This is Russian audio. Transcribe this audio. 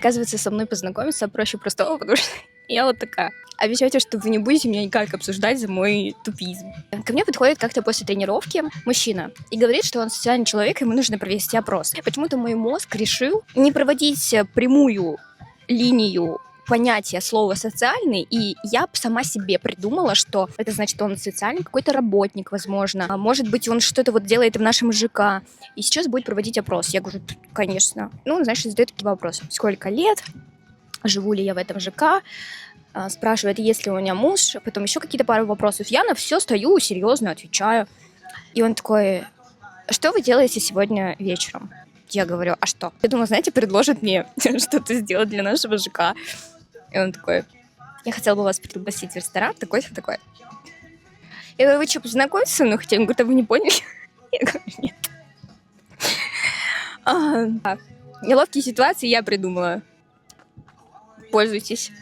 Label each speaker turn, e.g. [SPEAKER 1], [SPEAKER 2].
[SPEAKER 1] Оказывается, со мной познакомиться проще простого, потому что я вот такая. Обещайте, что вы не будете меня никак обсуждать за мой тупизм. Ко мне подходит как-то после тренировки мужчина и говорит, что он социальный человек, ему нужно провести опрос. Почему-то мой мозг решил не проводить прямую линию понятия слова «социальный», и я сама себе придумала, что это значит, он социальный какой-то работник, возможно. А может быть, он что-то вот делает в нашем ЖК, и сейчас будет проводить опрос. Я говорю, конечно. Ну, он, знаешь, задает такие вопросы. Сколько лет? Живу ли я в этом ЖК? Спрашивает, есть ли у меня муж? Потом еще какие-то пару вопросов. Я на все стою, серьезно отвечаю. И он такой, что вы делаете сегодня вечером? Я говорю, а что? Я думала, знаете, предложит мне что-то сделать для нашего ЖК. И он такой, я хотела бы вас пригласить в ресторан, такой-то. Я говорю, вы что, познакомитесь со мной хотя? Он говорит, а вы не поняли? Я говорю, нет. Неловкие ситуации я придумала. Пользуйтесь.